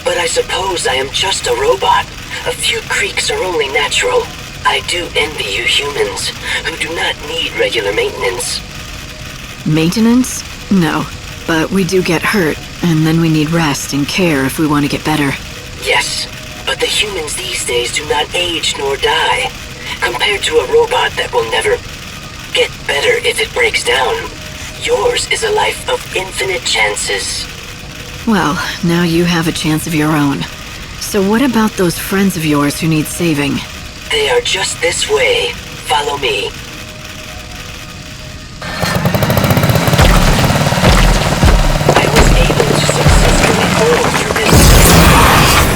But I suppose I am just a robot. A few creaks are only natural. I do envy you humans, who do not need regular maintenance. Maintenance? No. But we do get hurt, and then we need rest and care if we want to get better. Yes, but the humans these days do not age nor die. Compared to a robot that will never get better if it breaks down, yours is a life of infinite chances. Well, now you have a chance of your own. So what about those friends of yours who need saving? They are just this way. Follow me. I was able to successfully burrow through this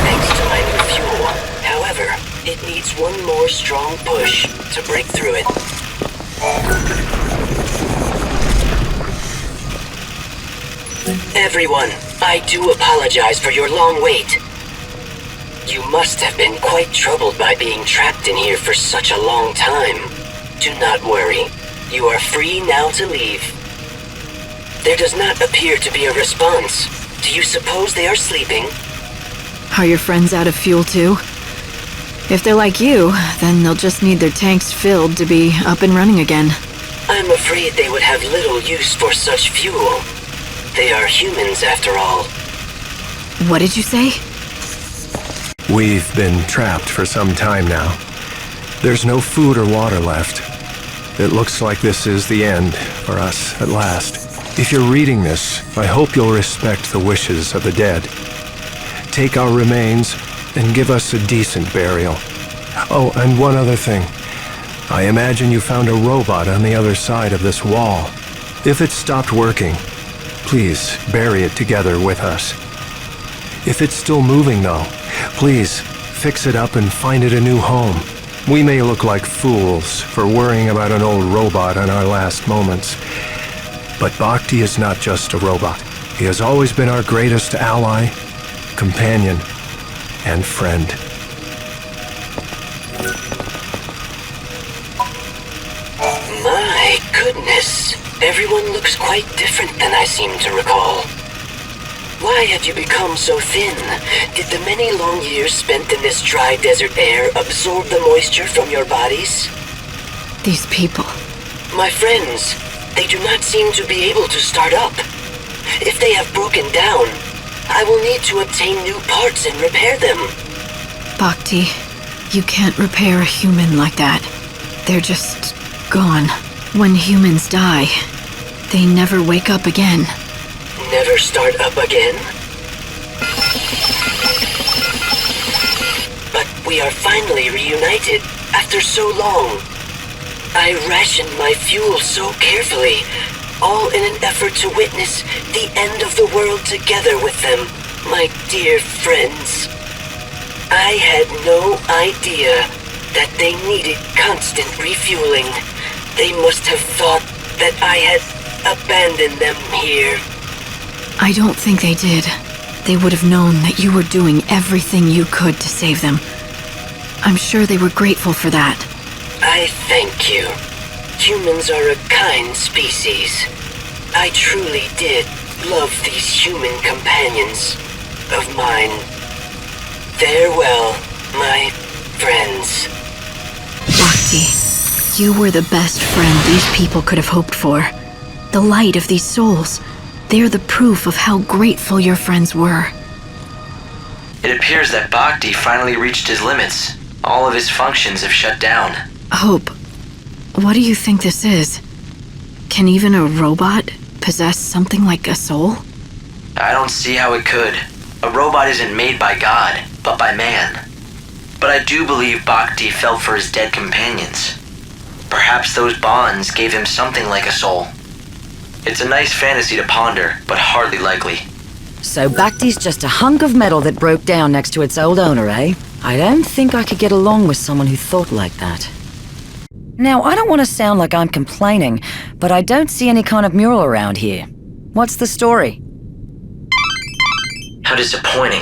thanks to my new fuel. However, it needs one more strong push to break through it. Everyone, I do apologize for your long wait. You must have been quite troubled by being trapped in here for such a long time. Do not worry. You are free now to leave. There does not appear to be a response. Do you suppose they are sleeping? Are your friends out of fuel too? If they're like you, then they'll just need their tanks filled to be up and running again. I'm afraid they would have little use for such fuel. They are humans after all. What did you say? We've been trapped for some time now. There's no food or water left. It looks like this is the end for us at last. If you're reading this, I hope you'll respect the wishes of the dead. Take our remains and give us a decent burial. Oh, and one other thing. I imagine you found a robot on the other side of this wall. If it stopped working, please bury it together with us. If it's still moving though, please fix it up and find it a new home. We may look like fools for worrying about an old robot in our last moments. But Bhakti is not just a robot. He has always been our greatest ally, companion, and friend. My goodness. Everyone looks quite different than I seem to recall. Why have you become so thin? Did the many long years spent in this dry desert air absorb the moisture from your bodies? These people. My friends, they do not seem to be able to start up. If they have broken down, I will need to obtain new parts and repair them. Bhakti, you can't repair a human like that. They're just gone. When humans die, they never wake up again. Never start up again? But we are finally reunited after so long. I rationed my fuel so carefully, all in an effort to witness the end of the world together with them, my dear friends. I had no idea that they needed constant refueling. They must have thought that I had abandoned them here. I don't think they did. They would have known that you were doing everything you could to save them. I'm sure they were grateful for that. I thank you. Humans are a kind species. I truly did love these human companions of mine. Farewell, my friends. Bhakti, you were the best friend these people could have hoped for. The light of these souls. They're the proof of how grateful your friends were. It appears that Bhakti finally reached his limits. All of his functions have shut down. Hope, what do you think this is? Can even a robot possess something like a soul? I don't see how it could. A robot isn't made by God, but by man. But I do believe Bhakti felt for his dead companions. Perhaps those bonds gave him something like a soul. It's a nice fantasy to ponder, but hardly likely. So Bhakti's just a hunk of metal that broke down next to its old owner, eh? I don't think I could get along with someone who thought like that. Now, I don't want to sound like I'm complaining, but I don't see any kind of mural around here. What's the story? How disappointing.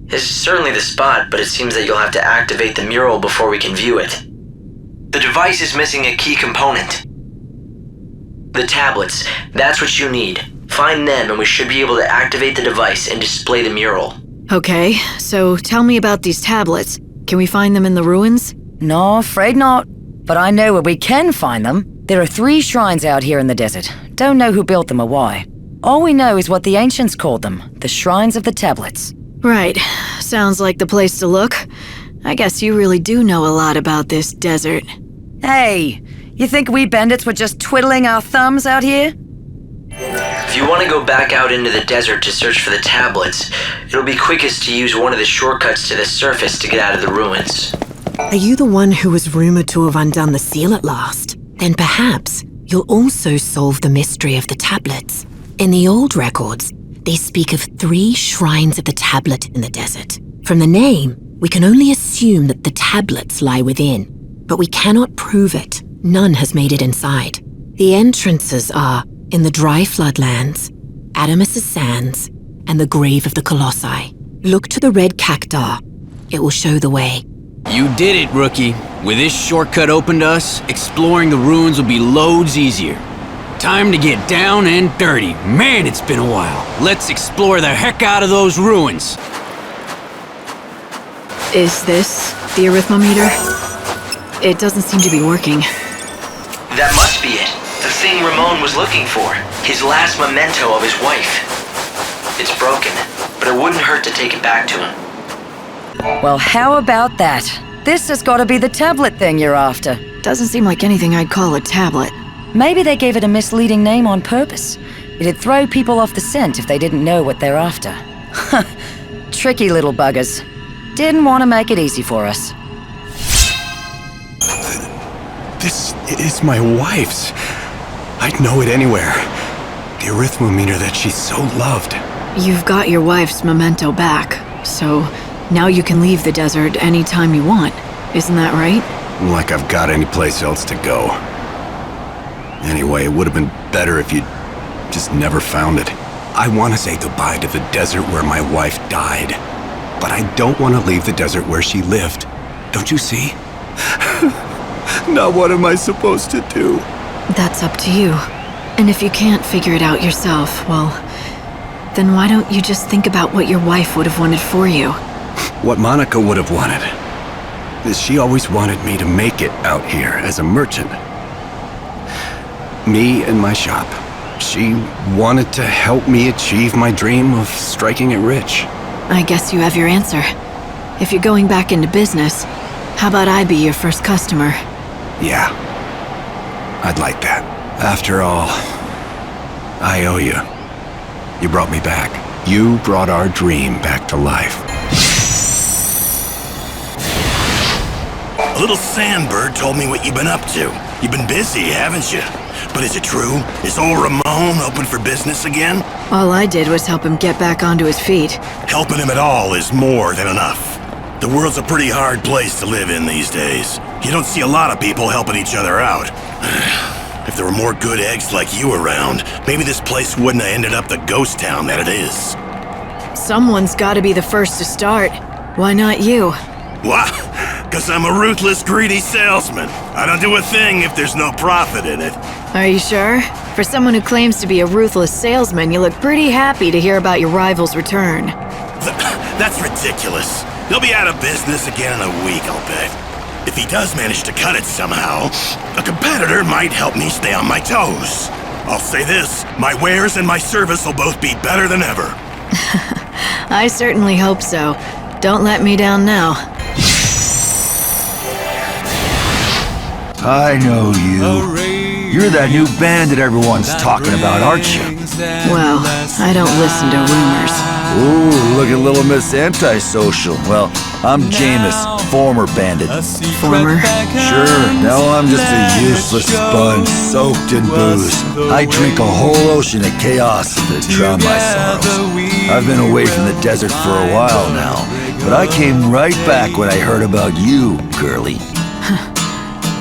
This is certainly the spot, but it seems that you'll have to activate the mural before we can view it. The device is missing a key component. The tablets, that's what you need. Find them and we should be able to activate the device and display the mural. Okay, so tell me about these tablets. Can we find them in the ruins? No, afraid not. But I know where we can find them. There are 3 shrines out here in the desert. Don't know who built them or why. All we know is what the ancients called them, the Shrines of the Tablets. Right. Sounds like the place to look. I guess you really do know a lot about this desert. Hey, you think we bandits were just twiddling our thumbs out here? If you want to go back out into the desert to search for the tablets, it'll be quickest to use one of the shortcuts to the surface to get out of the ruins. Are you the one who was rumored to have undone the seal at last? Then perhaps you'll also solve the mystery of the tablets. In the old records, they speak of 3 shrines of the tablet in the desert. From the name, we can only assume that the tablets lie within, but we cannot prove it. None has made it inside. The entrances are in the dry floodlands, Adamus' sands, and the grave of the Colossi. Look to the red cacti. It will show the way. You did it, rookie. With this shortcut open to us, exploring the ruins will be loads easier. Time to get down and dirty. Man, it's been a while. Let's explore the heck out of those ruins. Is this the arithmometer? It doesn't seem to be working. That must be it. The thing Ramon was looking for. His last memento of his wife. It's broken, but it wouldn't hurt to take it back to him. Well, how about that? This has got to be the tablet thing you're after. Doesn't seem like anything I'd call a tablet. Maybe they gave it a misleading name on purpose. It'd throw people off the scent if they didn't know what they're after. Tricky little buggers. Didn't want to make it easy for us. This is my wife's. I'd know it anywhere. The arithmometer that she so loved. You've got your wife's memento back, so now you can leave the desert anytime you want. Isn't that right? Like I've got any place else to go. Anyway, it would have been better if you'd just never found it. I want to say goodbye to the desert where my wife died. But I don't want to leave the desert where she lived. Don't you see? Now what am I supposed to do? That's up to you. And if you can't figure it out yourself, well, then why don't you just think about what your wife would have wanted for you? What Monica would have wanted is she always wanted me to make it out here as a merchant. Me and my shop. She wanted to help me achieve my dream of striking it rich. I guess you have your answer. If you're going back into business, how about I be your first customer? Yeah, I'd like that. After all, I owe you. You brought me back. You brought our dream back to life. A little sandbird told me what you've been up to. You've been busy, haven't you? But is it true? Is old Ramon open for business again? All I did was help him get back onto his feet. Helping him at all is more than enough. The world's a pretty hard place to live in these days. You don't see a lot of people helping each other out. If there were more good eggs like you around, maybe this place wouldn't have ended up the ghost town that it is. Someone's got to be the first to start. Why not you? Why? Because I'm a ruthless, greedy salesman. I don't do a thing if there's no profit in it. Are you sure? For someone who claims to be a ruthless salesman, you look pretty happy to hear about your rival's return. That's ridiculous. He'll be out of business again in a week, I'll bet. If he does manage to cut it somehow, a competitor might help me stay on my toes. I'll say this, my wares and my service will both be better than ever. I certainly hope so. Don't let me down now. I know you. You're that new bandit everyone's talking about, aren't you? Well, I don't listen to rumors. Ooh, look at little Miss Antisocial. Well, I'm Jameis, former bandit. Former? Sure, now I'm just a useless sponge soaked in booze. I drink a whole ocean of chaos to drown my sorrows. I've been away from the desert for a while now, but I came right back when I heard about you, girlie.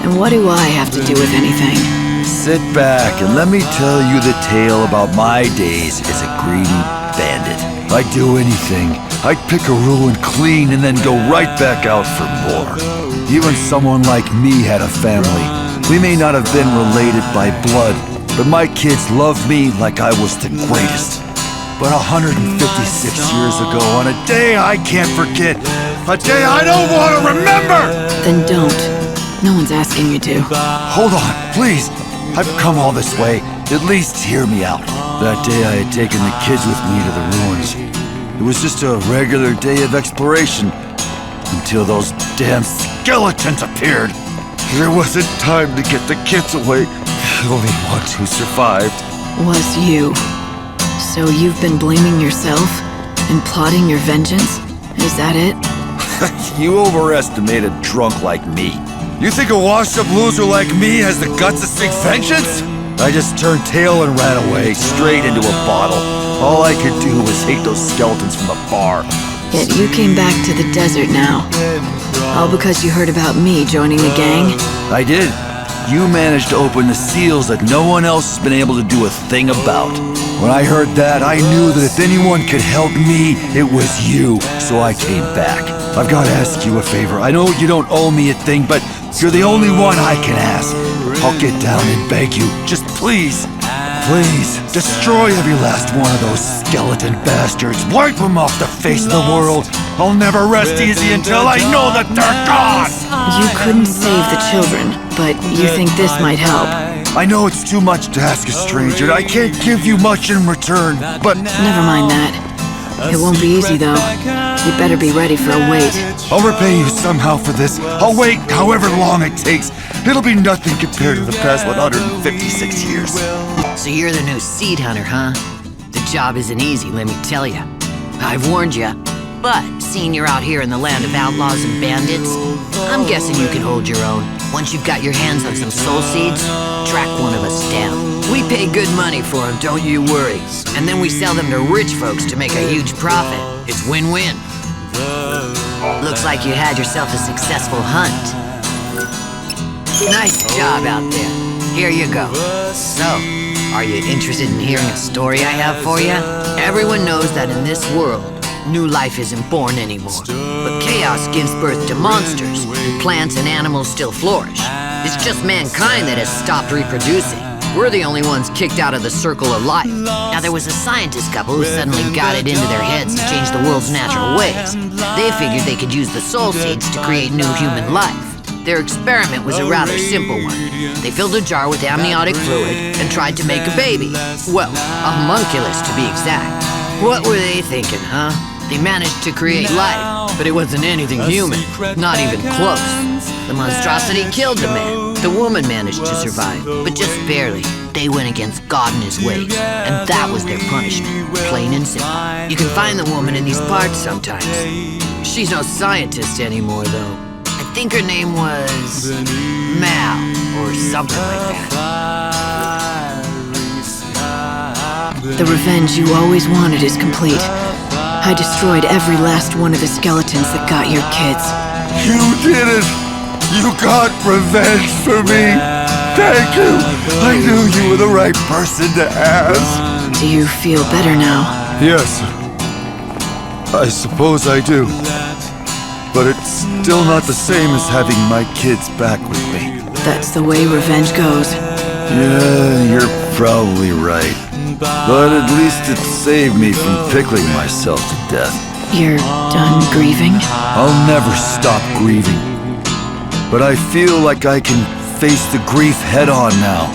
And what do I have to do with anything? Sit back and let me tell you the tale about my days as a greedy bandit. I'd do anything. I'd pick a ruin clean and then go right back out for more. Even someone like me had a family. We may not have been related by blood, but my kids loved me like I was the greatest. But 156 years ago, on a day I can't forget, a day I don't want to remember! Then don't. No one's asking you to. Hold on, please. I've come all this way. At least hear me out. That day I had taken the kids with me to the ruins. It was just a regular day of exploration until those damn skeletons appeared. There wasn't time to get the kids away. The only ones who survived Was you. So you've been blaming yourself? And plotting your vengeance? Is that it? You overestimate a drunk like me. You think a washed-up loser like me has the guts to seek vengeance? I just turned tail and ran away, straight into a bottle. All I could do was hate those skeletons from afar. Yet you came back to the desert now. All because you heard about me joining the gang? I did. You managed to open the seals that no one else has been able to do a thing about. When I heard that, I knew that if anyone could help me, it was you. So I came back. I've got to ask you a favor. I know you don't owe me a thing, but you're the only one I can ask. I'll get down and beg you. Just please, please, destroy every last one of those skeleton bastards. Wipe them off the face of the world. I'll never rest easy until I know that they're gone! You couldn't save the children, but you think this might help. I know it's too much to ask a stranger. I can't give you much in return, but... Never mind that. It won't be easy, though. You'd better be ready for a wait. I'll repay you somehow for this. I'll wait however long it takes. It'll be nothing compared to the past 156 years. So you're the new seed hunter, huh? The job isn't easy, let me tell you. I've warned you. But, seeing you're out here in the land of outlaws and bandits, I'm guessing you can hold your own. Once you've got your hands on some soul seeds, track one of us down. We pay good money for them, don't you worry. And then we sell them to rich folks to make a huge profit. It's win-win. Looks like you had yourself a successful hunt. Nice job out there. Here you go. So, are you interested in hearing a story I have for you? Everyone knows that in this world, new life isn't born anymore. But chaos gives birth to monsters, and plants and animals still flourish. It's just mankind that has stopped reproducing. We're the only ones kicked out of the circle of life. Now, there was a scientist couple who suddenly got it into their heads to change the world's natural ways. They figured they could use the soul seeds to create new human life. Their experiment was a rather simple one. They filled a jar with amniotic fluid and tried to make a baby. Well, a homunculus to be exact. What were they thinking, huh? They managed to create life, but it wasn't anything human, not even close. The monstrosity killed the man. The woman managed to survive, but just barely. They went against God and his ways, and that was their punishment, plain and simple. You can find the woman in these parts sometimes. She's no scientist anymore, though. I think her name was Mal, or something like that. The revenge you always wanted is complete. I destroyed every last one of the skeletons that got your kids. You did it! You got revenge for me! Thank you! I knew you were the right person to ask. Do you feel better now? Yes. I suppose I do. But it's still not the same as having my kids back with me. That's the way revenge goes. Yeah, you're probably right. But at least it saved me from pickling myself to death. You're done grieving? I'll never stop grieving. But I feel like I can face the grief head-on now.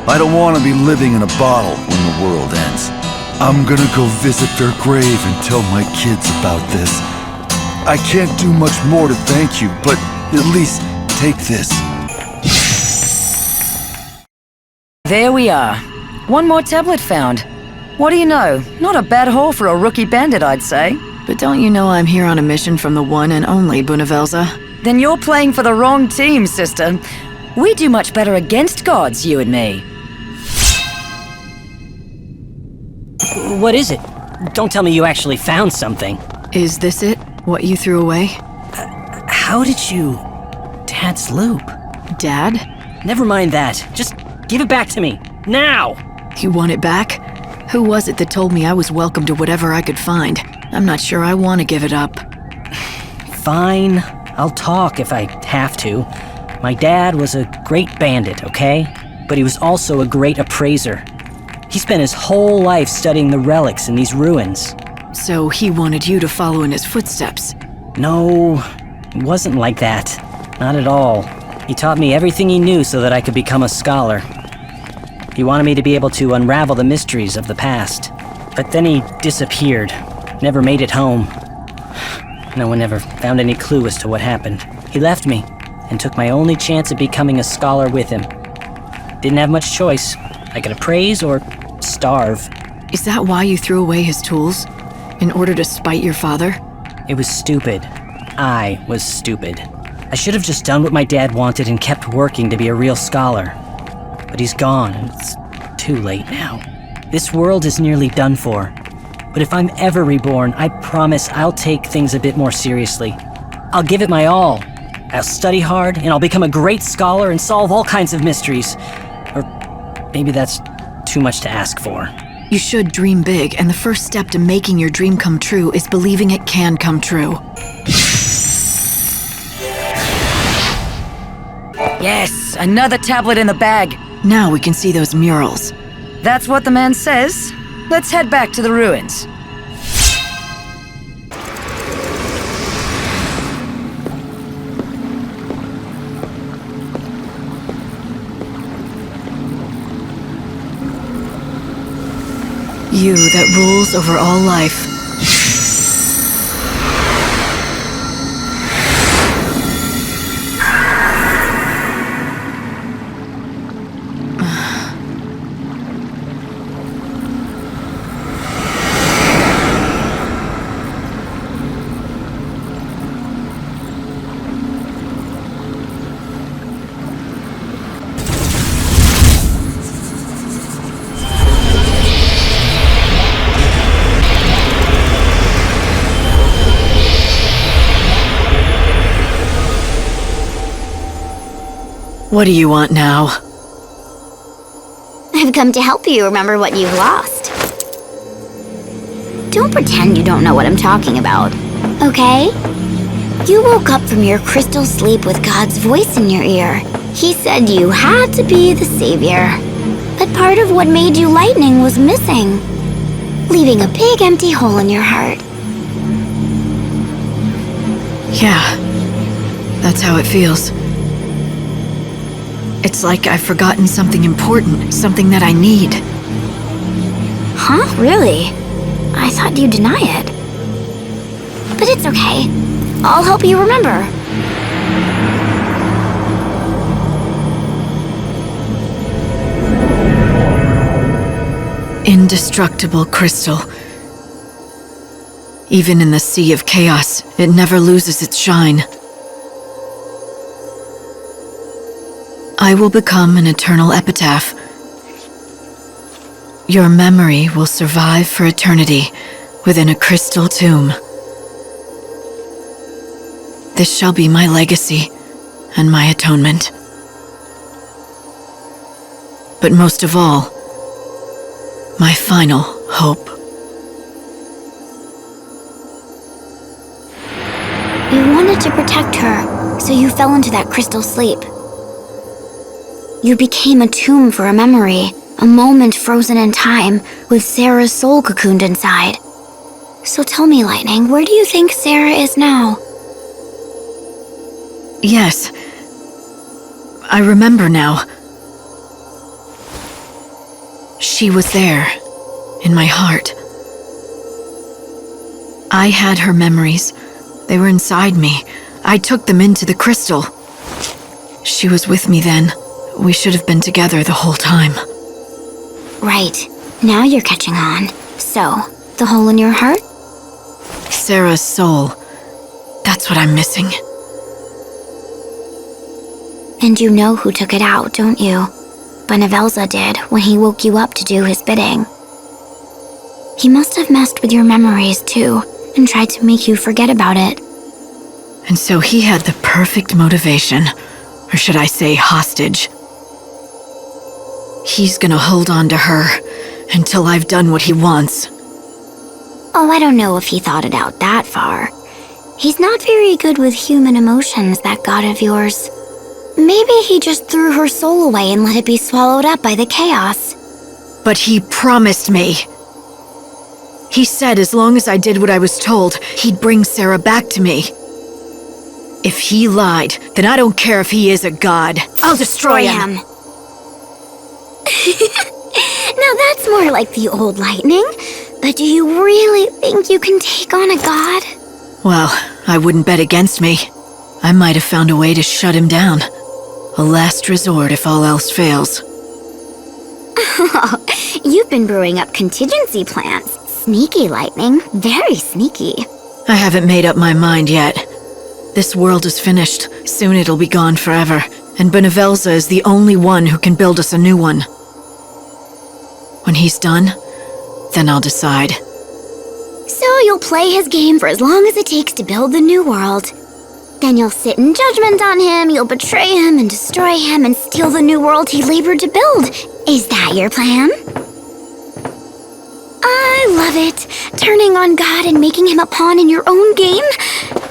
I don't want to be living in a bottle when the world ends. I'm gonna go visit their grave and tell my kids about this. I can't do much more to thank you, but at least take this. There we are. One more tablet found. What do you know? Not a bad haul for a rookie bandit, I'd say. But don't you know I'm here on a mission from the one and only Bunavelza? Then you're playing for the wrong team, sister. We do much better against gods, you and me. What is it? Don't tell me you actually found something. Is this it? What you threw away? How did you... Dad's loop? Dad? Never mind that. Just give it back to me. Now! You want it back? Who was it that told me I was welcome to whatever I could find? I'm not sure I want to give it up. Fine. I'll talk if I have to. My dad was a great bandit, okay? But he was also a great appraiser. He spent his whole life studying the relics in these ruins. So he wanted you to follow in his footsteps? No, it wasn't like that. Not at all. He taught me everything he knew so that I could become a scholar. He wanted me to be able to unravel the mysteries of the past. But then he disappeared. Never made it home. No one ever found any clue as to what happened. He left me and took my only chance at becoming a scholar with him. Didn't have much choice. I could appraise or starve. Is that why you threw away his tools? In order to spite your father? It was stupid. I was stupid. I should have just done what my dad wanted and kept working to be a real scholar. But he's gone, and it's too late now. This world is nearly done for. But if I'm ever reborn, I promise I'll take things a bit more seriously. I'll give it my all. I'll study hard, and I'll become a great scholar and solve all kinds of mysteries. Or maybe that's too much to ask for. You should dream big, and the first step to making your dream come true is believing it can come true. Yes, another tablet in the bag. Now we can see those murals. That's what the man says. Let's head back to the ruins. You that rules over all life. What do you want now? I've come to help you remember what you've lost. Don't pretend you don't know what I'm talking about, okay? You woke up from your crystal sleep with God's voice in your ear. He said you had to be the savior. But part of what made you lightning was missing, leaving a big empty hole in your heart. Yeah, that's how it feels. It's like I've forgotten something important, something that I need. Huh? Really? I thought you'd deny it. But it's okay. I'll help you remember. Indestructible crystal. Even in the sea of chaos, it never loses its shine. I will become an eternal epitaph. Your memory will survive for eternity within a crystal tomb. This shall be my legacy and my atonement. But most of all, my final hope. You wanted to protect her, so you fell into that crystal sleep. You became a tomb for a memory, a moment frozen in time, with Sarah's soul cocooned inside. So tell me, Lightning, where do you think Sarah is now? Yes. I remember now. She was there, in my heart. I had her memories. They were inside me. I took them into the crystal. She was with me then. We should have been together the whole time. Right. Now you're catching on. So, the hole in your heart? Sarah's soul. That's what I'm missing. And you know who took it out, don't you? Benevelza did when he woke you up to do his bidding. He must have messed with your memories too, and tried to make you forget about it. And so he had the perfect motivation. Or should I say hostage. He's gonna hold on to her until I've done what he wants. Oh, I don't know if he thought it out that far. He's not very good with human emotions, that god of yours. Maybe he just threw her soul away and let it be swallowed up by the chaos. But he promised me. He said as long as I did what I was told, he'd bring Sarah back to me. If he lied, then I don't care if he is a god. I'll destroy him. Now that's more like the old lightning. But do you really think you can take on a god? Well, I wouldn't bet against me. I might have found a way to shut him down. A last resort if all else fails. Oh, you've been brewing up contingency plans. Sneaky, Lightning. Very sneaky. I haven't made up my mind yet. This world is finished. Soon it'll be gone forever. And Benevelza is the only one who can build us a new one. When he's done, then I'll decide. So you'll play his game for as long as it takes to build the new world. Then you'll sit in judgment on him, you'll betray him and destroy him and steal the new world he labored to build. Is that your plan? I love it. Turning on God and making him a pawn in your own game.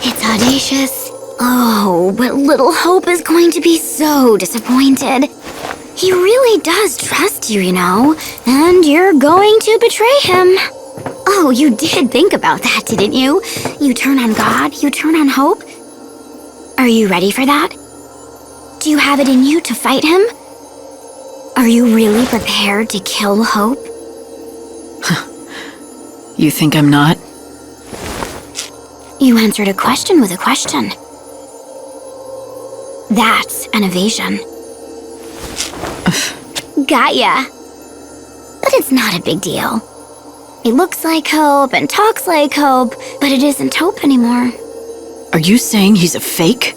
It's audacious. Oh, but little Hope is going to be so disappointed. He really does trust you, you know, and you're going to betray him. Oh, you did think about that, didn't you? You turn on God, you turn on Hope. Are you ready for that? Do you have it in you to fight him? Are you really prepared to kill Hope? You think I'm not? You answered a question with a question. That's an evasion. Got ya. But it's not a big deal. It looks like Hope and talks like Hope, but it isn't Hope anymore. Are you saying he's a fake?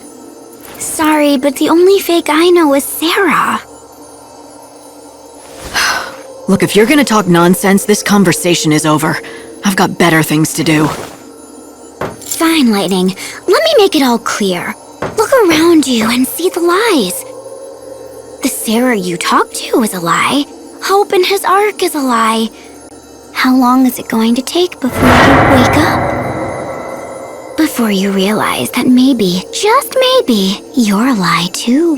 Sorry, but the only fake I know is Sarah. Look, if you're gonna talk nonsense, this conversation is over. I've got better things to do. Fine, Lightning. Let me make it all clear. Look around you and see the lies. The Sarah you talked to is a lie. Hope in his arc is a lie. How long is it going to take before you wake up? Before you realize that maybe, just maybe, you're a lie too.